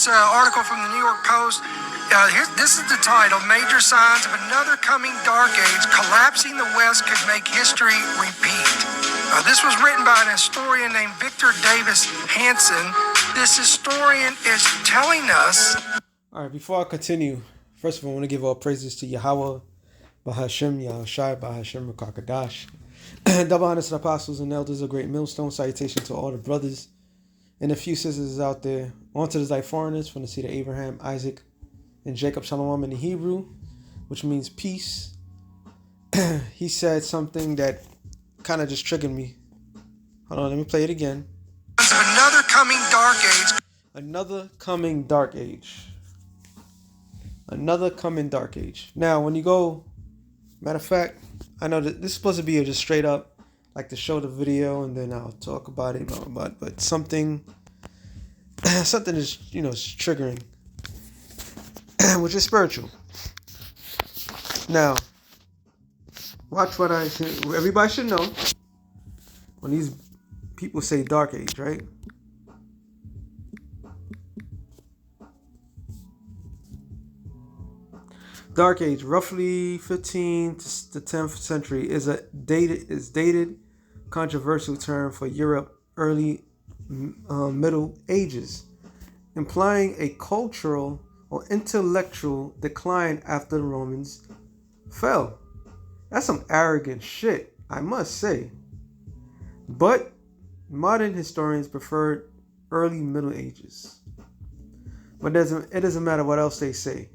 this article from the New York Post. This is the title: Major Signs of Another Coming Dark Age. Collapsing the West Could Make History Repeat. This was written by an historian named Victor Davis Hanson. This historian is telling us... All right, before I continue, first of all, I want to give all praises to Yahweh, Bahashem, Yahushai, Bahashem, Rakakadash. Double honors to the apostles and elders of Great Millstone. Salutation to all the brothers and a few sisters out there. On to the like foreigners from the seed of Abraham, Isaac, and Jacob. Shalom in the Hebrew, which means peace. He said something that kind of just triggered me. Hold on, let me play it again. Another coming dark age. Another coming dark age. Another coming dark age. Now, when you go, matter of fact, I know that this is supposed to be just straight up, like to show the video and then I'll talk about it, but something is, triggering, which is spiritual. Now, watch what I say. Everybody should know when these people say dark age, right? Dark Age, roughly 15th to 10th century, is dated controversial term for Europe early Middle Ages, implying a cultural or intellectual decline after the Romans fell. That's some arrogant shit, I must say. But modern historians prefer early Middle Ages. But it doesn't matter what else they say.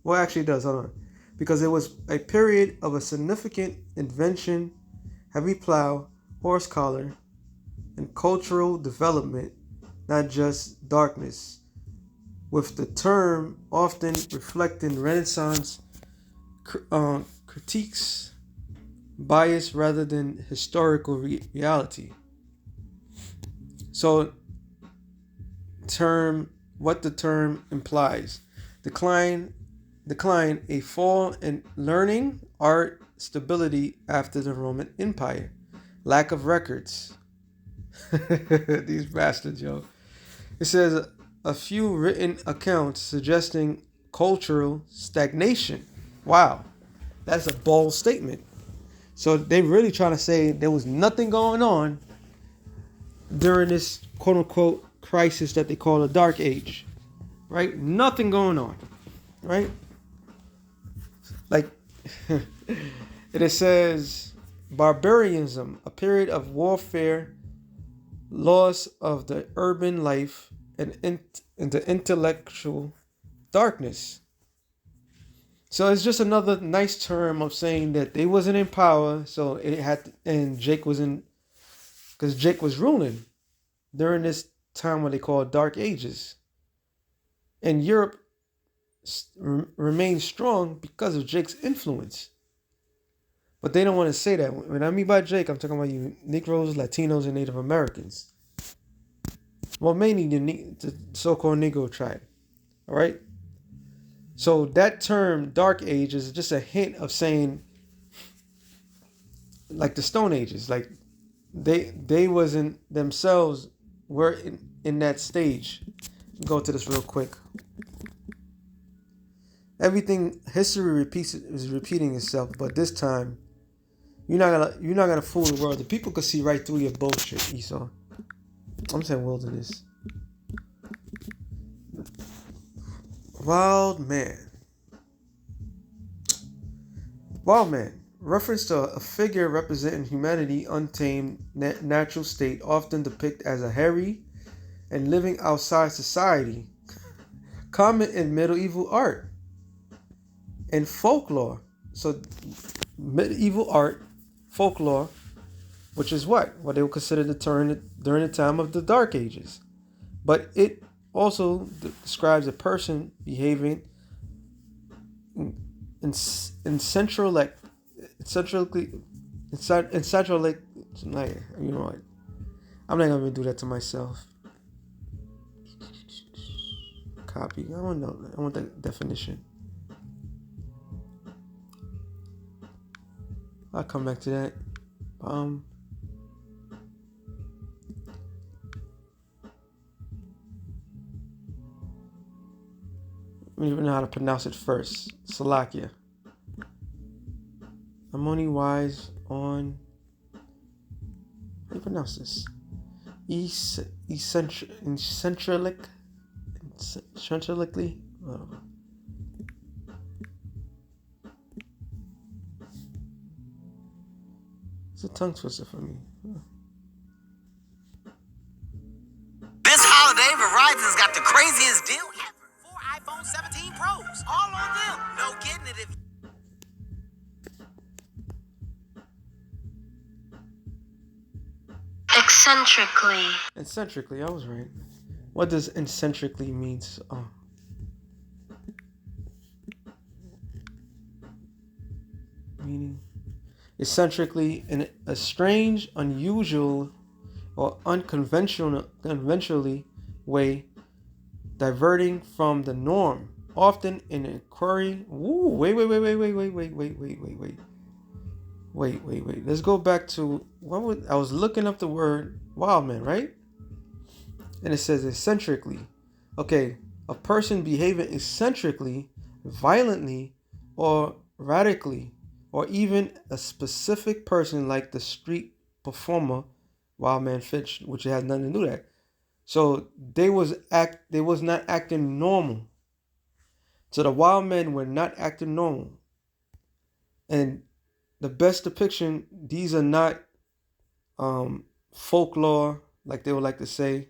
Well, actually it does, hold on. Because it was a period of a significant invention, heavy plow, horse collar, and cultural development, not just darkness, with the term often reflecting Renaissance critiques, bias rather than historical reality. So, what the term implies: decline, a fall in learning, art, stability after the Roman Empire, lack of records. These bastards, yo. It says a few written accounts suggesting cultural stagnation. Wow, that's a bold statement. So they really trying to say there was nothing going on during this quote unquote crisis that they call a dark age, right? Nothing going on, right? Like, it says, barbarism, a period of warfare, loss of the urban life, and the intellectual darkness. So it's just another nice term of saying that they wasn't in power, so it had to, and Jake was in, because Jake was ruling during this time what they call Dark Ages. And Europe remains strong because of Jake's influence. But they don't want to say that. When I mean by Jake, I'm talking about you Negroes, Latinos, and Native Americans. Well, mainly the so-called Negro tribe. All right? So that term, Dark Age, is just a hint of saying, like the Stone Ages, like they wasn't themselves, were in that stage. Go to this real quick. Everything history is repeating itself, but this time you're not gonna fool the world. The people can see right through your bullshit, Esau. I'm saying wilderness. Wild man. Reference to a figure representing humanity untamed natural state, often depicted as a hairy and living outside society. Common in medieval art and folklore. So medieval art, folklore, which is what they would consider the term during the time of the Dark Ages. But it also describes a person behaving in central, like centrally, like, you know what? I'm not gonna do that to myself. Copy. I want the definition. I'll come back to that. I don't even know how to pronounce it first. Salakia. I'm only wise on. How do you pronounce this? Eccentrically. It's a tongue twister for me. This holiday, Verizon's got the craziest deal ever. 4 iPhone 17 Pros, all on them. No getting it if. Eccentrically. Eccentrically, I was right. What does eccentrically mean? Meaning eccentrically in a strange, unusual, or unconventionally way, diverting from the norm, often in inquiry. Ooh, wait. Let's go back to I was looking up the word wild man, right? And it says eccentrically. Okay, a person behaving eccentrically, violently, or radically, or even a specific person like the street performer Wildman Fitch, which has nothing to do with that. So they was not acting normal. So the wild men were not acting normal. And the best depiction, these are not folklore, like they would like to say.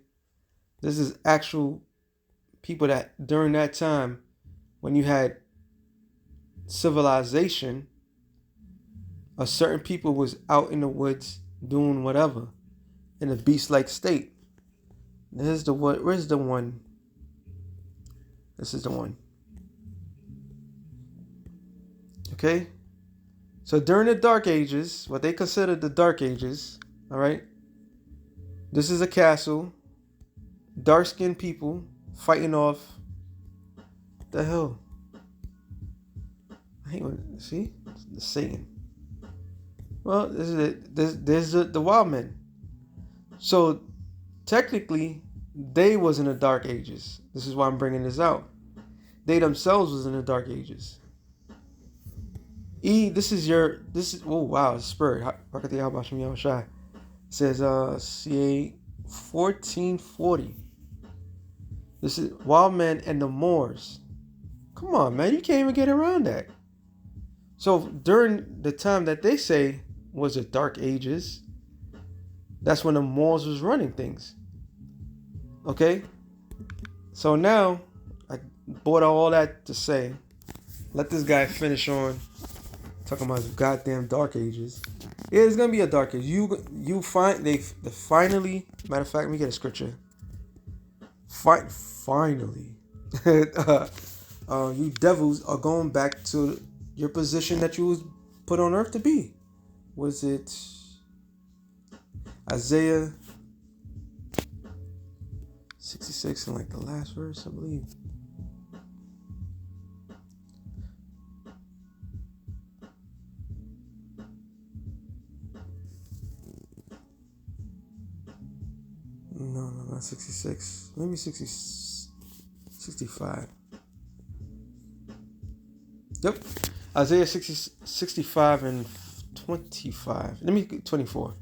This is actual people that during that time, when you had civilization, a certain people was out in the woods doing whatever in a beast-like state. Where's the one? This is the one. Okay? So during the Dark Ages, what they considered the Dark Ages, all right? This is a castle, dark-skinned people fighting off. What the hell? I hate when, see? The Satan. Well, this is it. There's the wild men. So technically, they was in the Dark Ages. This is why I'm bringing this out. They themselves was in the Dark Ages. Oh wow, Spur. It says CA 1440. This is Wild Men and the Moors. Come on, man, you can't even get around that. So during the time that they say was the Dark Ages, that's when the Moors was running things. Okay? So now I brought all that to say, let this guy finish on talking about his goddamn Dark Ages. Yeah, it's gonna be a Dark Age. You find they finally. Matter of fact, let me get a scripture. Finally, you devils are going back to your position that you was put on earth to be. Was it Isaiah 66 and like the last verse, I believe. No, not 66. Maybe 65. Yep. Isaiah 65 and 25. Let me 24. And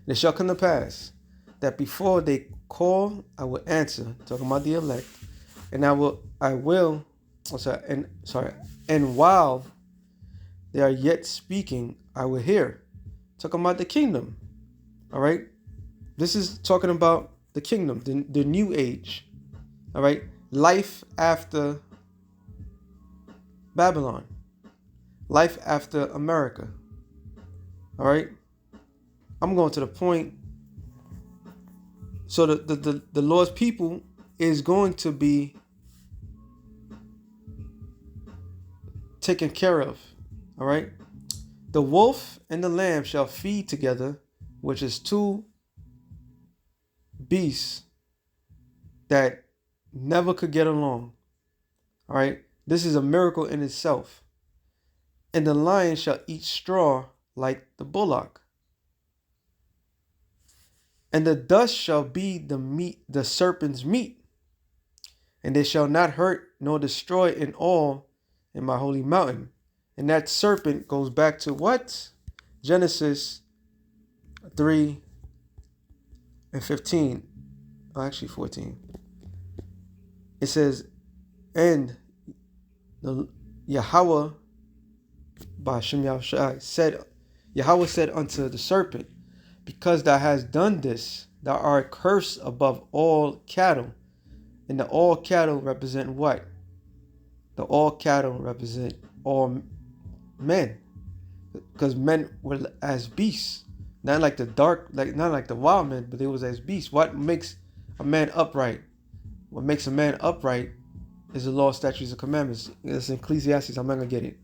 it shall come to pass that before they call, I will answer. Talking about the elect. And and while they are yet speaking, I will hear. Talking about the kingdom. All right. This is talking about the kingdom, the new age. All right. Life after Babylon. Life after America. All right. I'm going to the point. So the Lord's people is going to be taken care of. All right. The wolf and the lamb shall feed together, which is two beasts that never could get along. All right. This is a miracle in itself. And the lion shall eat straw like the bullock. And the dust shall be the serpent's meat. And they shall not hurt nor destroy in all in my holy mountain. And that serpent goes back to what? Genesis 3 and 15. Oh, actually 14. It says, and the Yahweh Ba'Shem Yahushai said, Yahweh said unto the serpent, because thou hast done this, thou art cursed above all cattle. And the all cattle represent what? The all cattle represent all men. Because men were as beasts. Not like the dark, not like the wild men, but they was as beasts. What makes a man upright? What makes a man upright is the law, statutes, and commandments. It's in Ecclesiastes. I'm not going to get it.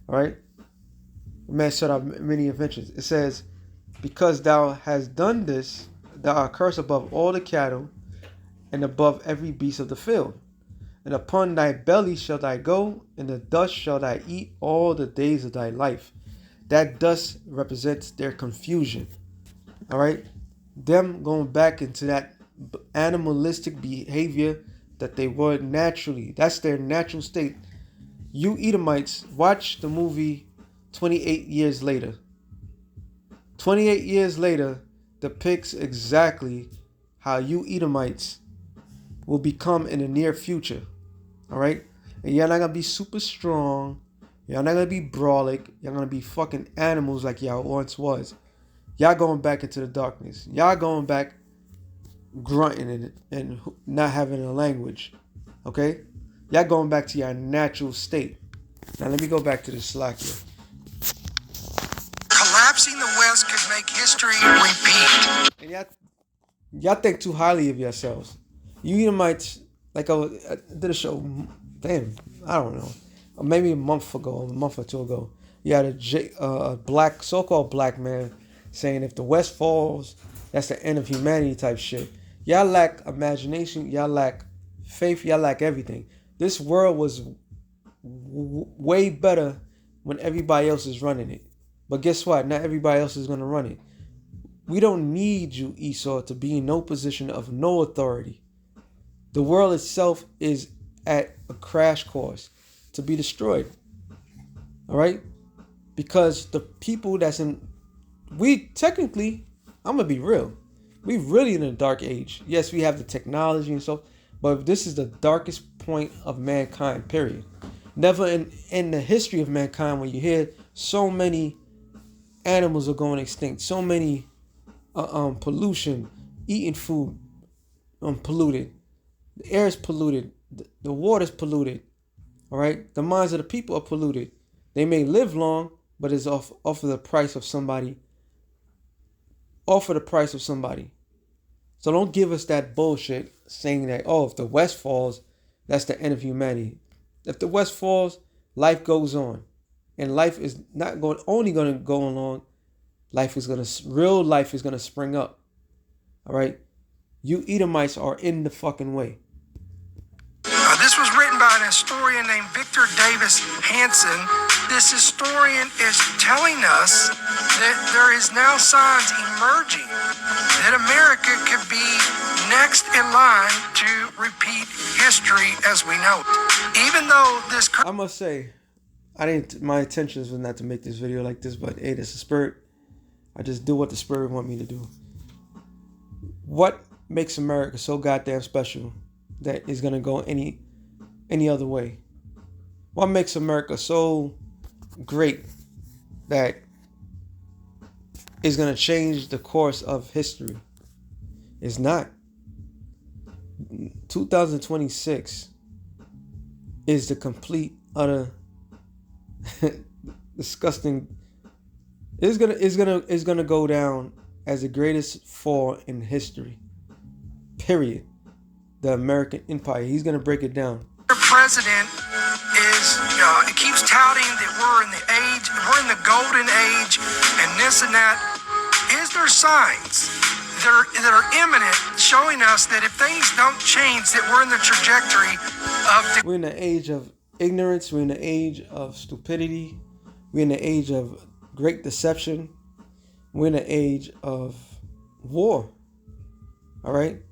All right? A man set out many inventions. It says, because thou hast done this, thou art cursed above all the cattle and above every beast of the field. And upon thy belly shall thou go, and the dust shall thou eat all the days of thy life. That dust represents their confusion. All right? Them going back into that animalistic behavior that they were naturally. That's their natural state. You Edomites, watch the movie 28 Years Later. 28 Years Later depicts exactly how you Edomites will become in the near future. All right? And you're not going to be super strong. Y'all not going to be brawlic. Y'all going to be fucking animals like y'all once was. Y'all going back into the darkness. Y'all going back grunting and not having a language. Okay? Y'all going back to your natural state. Now let me go back to the slack here. Collapsing the West could make history repeat. And y'all think too highly of yourselves. You Edomites, like I did a show, damn, I don't know, maybe a month or two ago. You had a black, so-called black man saying if the West falls, that's the end of humanity type shit. Y'all lack imagination, y'all lack faith, y'all lack everything. This world was way better when everybody else is running it. But guess what? Not everybody else is going to run it. We don't need you, Esau, to be in no position of no authority. The world itself is at a crash course to be destroyed. All right? Because the people that's in... We technically, I'm going to be real. We really in a dark age. Yes, we have the technology and so, but this is the darkest point of mankind, period. Never in the history of mankind when you hear so many animals are going extinct, so many pollution, eating food polluted, the air is polluted, the water is polluted, all right? The minds of the people are polluted. They may live long, but it's off of the price of somebody. Off of the price of somebody. So don't give us that bullshit saying that, oh, if the West falls, that's the end of humanity. If the West falls, life goes on. And life is not only going to go along. Real life is going to spring up. All right? You Edomites are in the fucking way. This was written by an historian named Victor Davis Hanson. This historian is telling us that there is now signs emerging that America could be next in line to repeat history as we know it. Even though this... I must say, my intentions was not to make this video like this, but hey, that's the spirit. I just do what the spirit want me to do. What makes America so goddamn special that is gonna go any other way? What makes America so great that is gonna change the course of history? It's not. 2026 is the complete, utter, disgusting. It's gonna go down as the greatest fall in history. Period. The American Empire. He's gonna break it down. The president is, it keeps touting that we're in the golden age, and this and that. Is there signs that are imminent, showing us that if things don't change, that we're in the trajectory of... We're in the age of ignorance. We're in the age of stupidity. We're in the age of great deception. We're in the age of war. All right?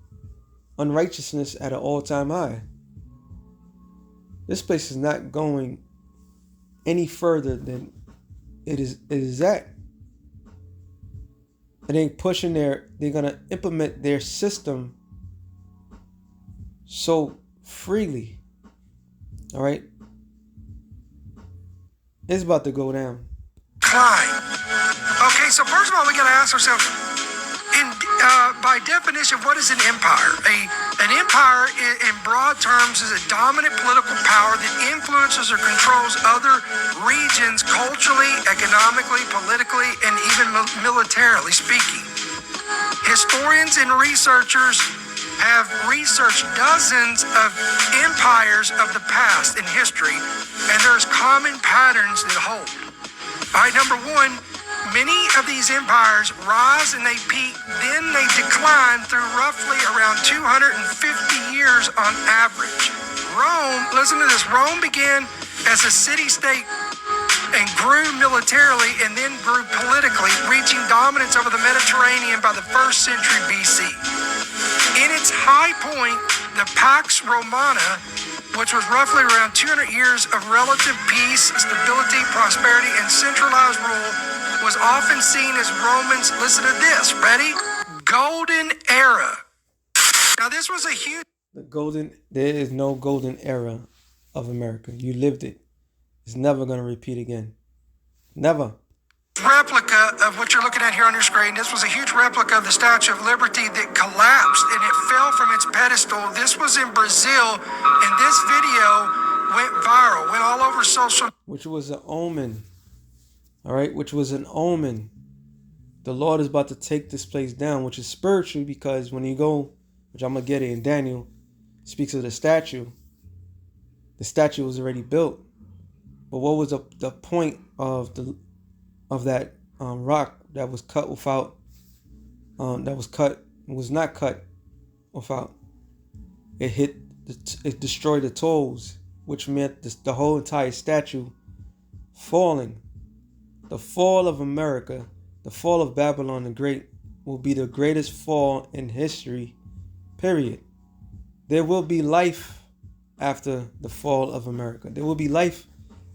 Unrighteousness at an all-time high. This place is not going any further than it is at. And they pushing they're gonna implement their system so freely. All right, it's about to go down. Klein. Okay, so first of all, we got to ask ourselves, by definition, what is an empire? An empire, in broad terms, is a dominant political power that influences or controls other regions culturally, economically, politically, and even militarily speaking. Historians and researchers have researched dozens of empires of the past in history, and there's common patterns that hold. All right, number one, many of these empires rise and they peak, then they decline through roughly around 250 years on average. Rome, listen to this, Rome began as a city-state and grew militarily and then grew politically, reaching dominance over the Mediterranean by the 1st century BC. In its high point, the Pax Romana, which was roughly around 200 years of relative peace, stability, prosperity, and centralized rule, was often seen as Romans, listen to this, ready? Golden era. Now this was a huge... There is no golden era of America. You lived it. It's never going to repeat again. Never. Replica of what you're looking at here on your screen. This was a huge replica of the Statue of Liberty that collapsed and it fell from its pedestal. This was in Brazil, and this video went viral, went all over social. Which was an omen. All right, which was an omen. The Lord is about to take this place down, which is spiritual, because when you go, which I'm gonna get it in Daniel, speaks of the statue. The statue was already built, but what was the point of that rock that was cut without was not cut without it destroyed the toes, which meant the whole entire statue falling. The fall of America, the fall of Babylon the Great, will be the greatest fall in history, period. There will be life after the fall of America. There will be life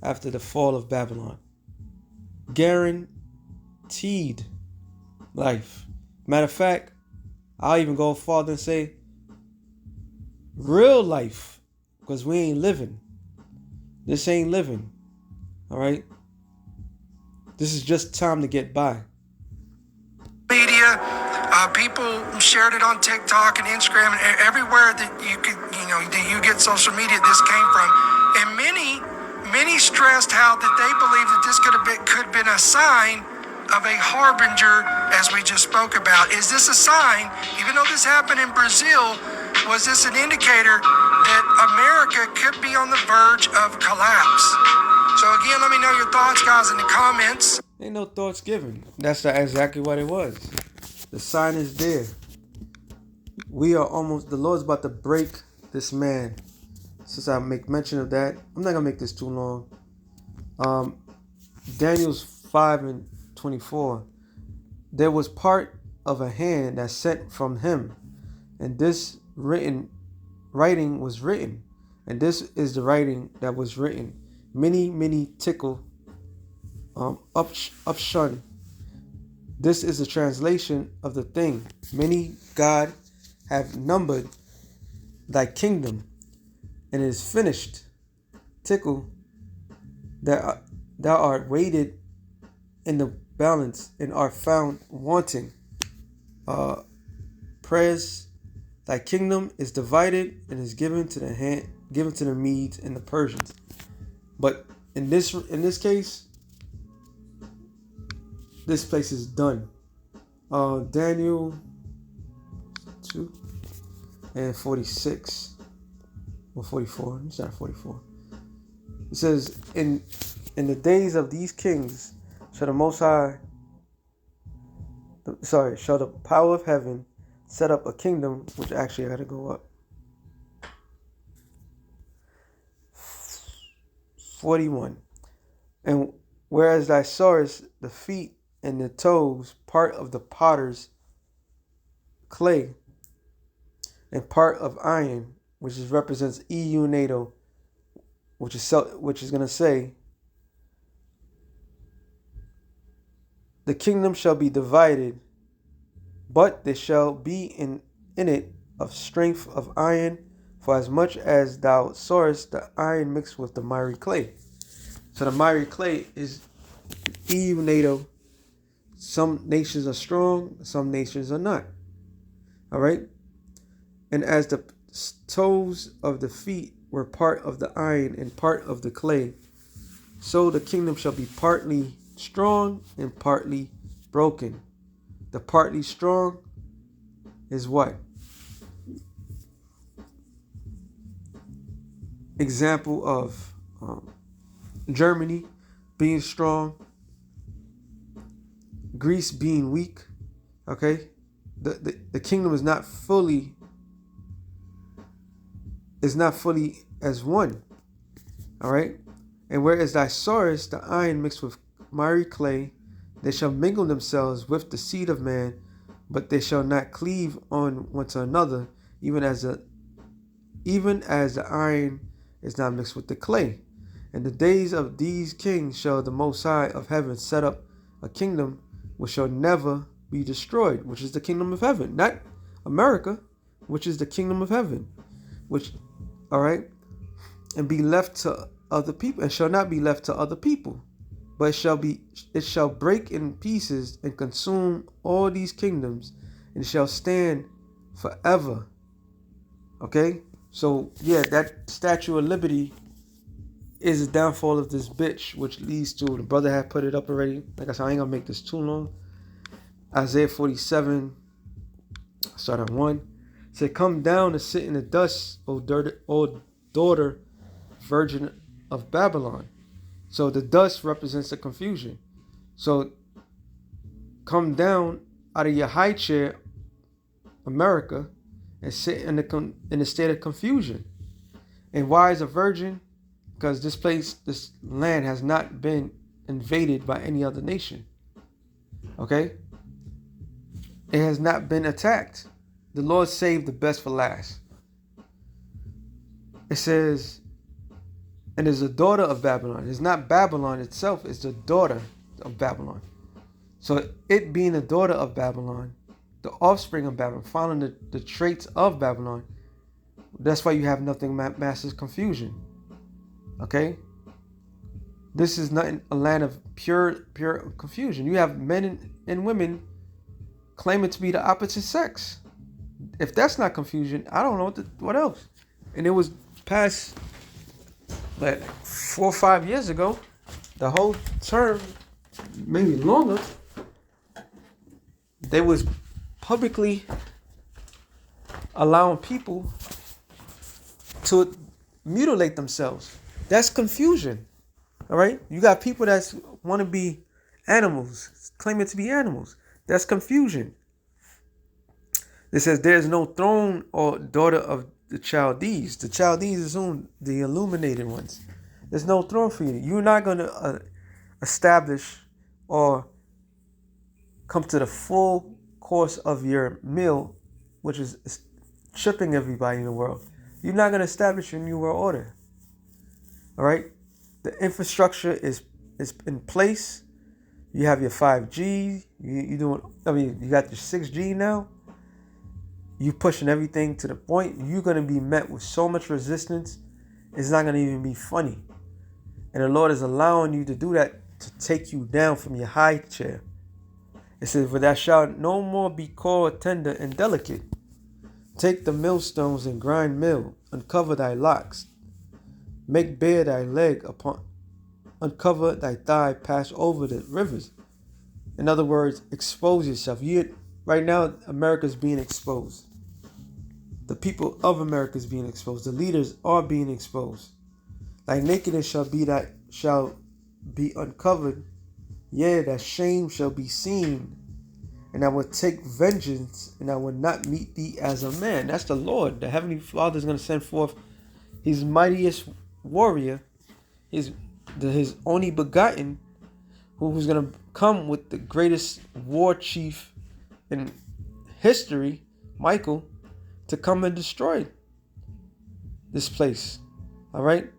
after the fall of Babylon. Guaranteed life. Matter of fact, I'll even go farther and say real life, because we ain't living. This ain't living. All right? This is just time to get by. Media, people shared it on TikTok and Instagram and everywhere that that you get social media. This came from, and many stressed how that they believe that this could have been a sign of a harbinger, as we just spoke about. Is this a sign? Even though this happened in Brazil, was this an indicator that America could be on the verge of collapse? So again, let me know your thoughts, guys, in the comments. Ain't no thoughts given. That's exactly what it was. The sign is there. The Lord's about to break this man. Since I make mention of that, I'm not going to make this too long. Daniel's 5:24. There was part of a hand that sent from him, and this writing was written. And this is the writing that was written. Many tickle upshun. This is a translation of the thing. Many God have numbered thy kingdom, and it is finished. Tickle thou art weighted in the balance and are found wanting. Prayers, thy kingdom is divided and is given to the Medes and the Persians. But in this case, this place is done. Daniel 2:46 or 44. It's not 44. It says, in the days of these kings shall the power of heaven set up a kingdom, which actually I gotta go up. 41. And whereas thou sawest the feet and the toes, part of the potter's clay, and part of iron, which represents EU, NATO, which is going to say, the kingdom shall be divided, but there shall be in it of strength of iron, for as much as thou sawest the iron mixed with the miry clay. So the miry clay is even NATO. Some nations are strong, some nations are not. All right? And as the toes of the feet were part of the iron and part of the clay, so the kingdom shall be partly strong and partly broken. The partly strong is what? Example of Germany being strong, Greece being weak. Okay, the kingdom is not fully as one. All right, and whereas thy sawest the iron mixed with miry clay, they shall mingle themselves with the seed of man, but they shall not cleave on one to another, even as the iron is not mixed with the clay. In the days of these kings shall the Most High of heaven set up a kingdom which shall never be destroyed, which is the kingdom of heaven, not America, which is the kingdom of heaven, which, all right, and be left to other people, and shall not be left to other people, but it shall break in pieces and consume all these kingdoms, and shall stand forever. Okay, so yeah, that Statue of Liberty is the downfall of this bitch, which leads to, the brother had put it up already. Like I said, I ain't gonna make this too long. Isaiah 47, start at 1. Said, come down and sit in the dust, O daughter, virgin of Babylon. So the dust represents the confusion. So come down out of your high chair, America, and sit in the state of confusion. And why is a virgin? Because this land has not been invaded by any other nation. Okay? It has not been attacked. The Lord saved the best for last. It says, and is a daughter of Babylon. It's not Babylon itself, it's the daughter of Babylon. So it being the daughter of Babylon, the offspring of Babylon, following the traits of Babylon, that's why you have nothing massive confusion. Okay? This is not a land of pure confusion. You have men and women claiming to be the opposite sex. If that's not confusion, I don't know what else. And it was past like 4 or 5 years ago, the whole term, maybe longer, they was publicly allowing people to mutilate themselves. That's confusion. All right? You got people that want to be animals, claiming to be animals. That's confusion. It says there is no throne or daughter of the Chaldees. The Chaldees is whom? The illuminated ones. There's no throne for you. You're not going to establish or come to the full course of your meal, which is shipping everybody in the world. You're not going to establish your new world order. All right? The infrastructure is in place. You have your 5G. You got your 6G now. You pushing everything to the point. You're going to be met with so much resistance. It's not going to even be funny. And the Lord is allowing you to do that to take you down from your high chair. It says, for thou shalt no more be called tender and delicate. Take the millstones and grind mill. Uncover thy locks. Make bare thy leg uncover thy thigh, pass over the rivers. In other words, expose yourself. Right now, America's being exposed. The people of America is being exposed. The leaders are being exposed. Thy nakedness shall be uncovered. Yea, that shame shall be seen. And I will take vengeance, and I will not meet thee as a man. That's the Lord. The Heavenly Father is going to send forth his mightiest warrior, his only begotten, who's going to come with the greatest war chief in history, Michael, to come and destroy this place. All right?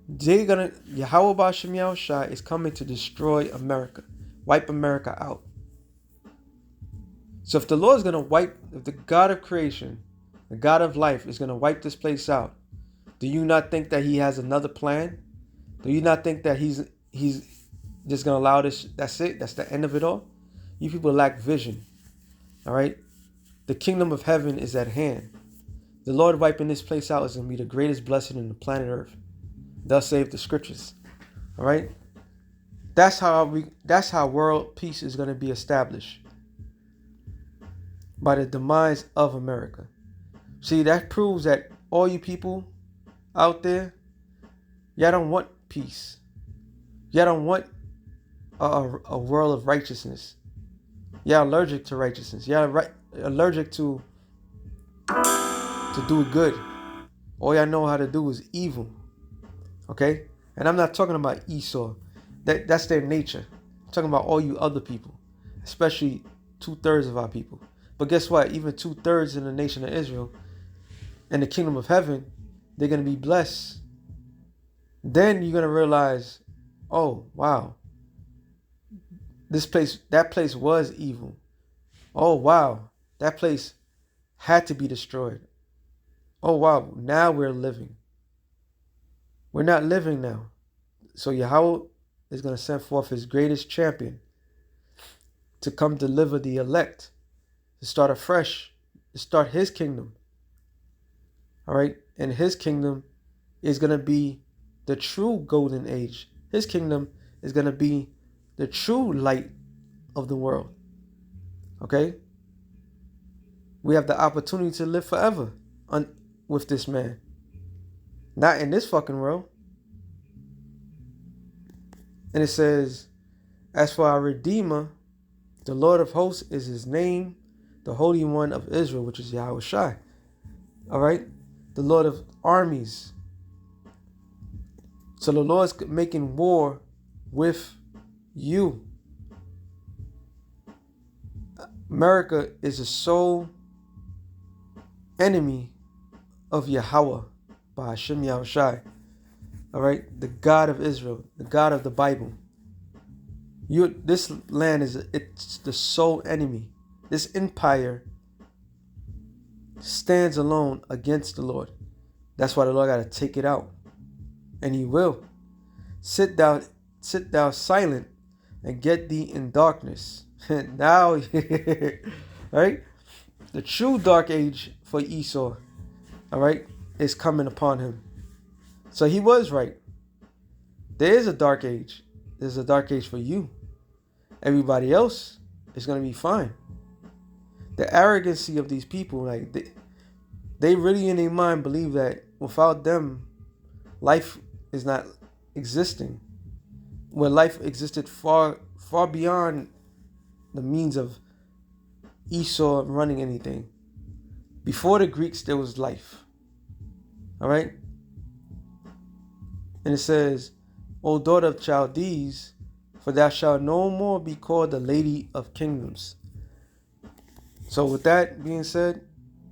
Yahweh Bashem Yahushua is coming to destroy America, wipe America out. So if the Lord is going to if the God of creation, the God of life is going to wipe this place out, do you not think that he has another plan? Do you not think that he's just going to allow this? That's it. That's the end of it all. You people lack vision. All right. The kingdom of heaven is at hand. The Lord wiping this place out is going to be the greatest blessing in the planet Earth. Thus save the scriptures. All right. That's how world peace is going to be established. By the demise of America. See, that proves that all you people out there, y'all don't want peace. Y'all don't want a world of righteousness. Y'all allergic to righteousness. Y'all allergic to do good. All y'all know how to do is evil. Okay? And I'm not talking about Esau. That's their nature. I'm talking about all you other people. Especially 2/3 of our people. But guess what? Even 2/3 in the nation of Israel and the kingdom of heaven, they're going to be blessed. Then you're going to realize, oh, wow. That place was evil. Oh, wow. That place had to be destroyed. Oh, wow. Now we're living. We're not living now. So Yahweh is going to send forth his greatest champion to come deliver the elect, to start afresh, to start his kingdom. All right? And his kingdom is going to be the true golden age. His kingdom is going to be the true light of the world. Okay? We have the opportunity to live forever with this man. Not in this fucking world. And it says, as for our Redeemer, the Lord of hosts is his name, the Holy One of Israel, which is Yahweh Shai. All right? The Lord of armies. So the Lord is making war with you. America is the sole enemy of Yahweh by Hashem Yahushai. All right? The God of Israel, the God of the Bible. This land it's the sole enemy. This empire stands alone against the Lord. That's why the Lord got to take it out. And he will. Sit thou silent and get thee in darkness. Now, right? The true dark age for Esau, all right, is coming upon him. So he was right. There is a dark age. There's a dark age for you. Everybody else is going to be fine. The arrogancy of these people, like they really in their mind believe that without them, life is not existing. Where life existed far beyond the means of Esau running anything. Before the Greeks, there was life. All right? And it says, O daughter of Chaldees, for thou shalt no more be called the lady of kingdoms. So with that being said,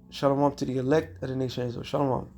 shalom to the elect of the nation of Israel. Shalom.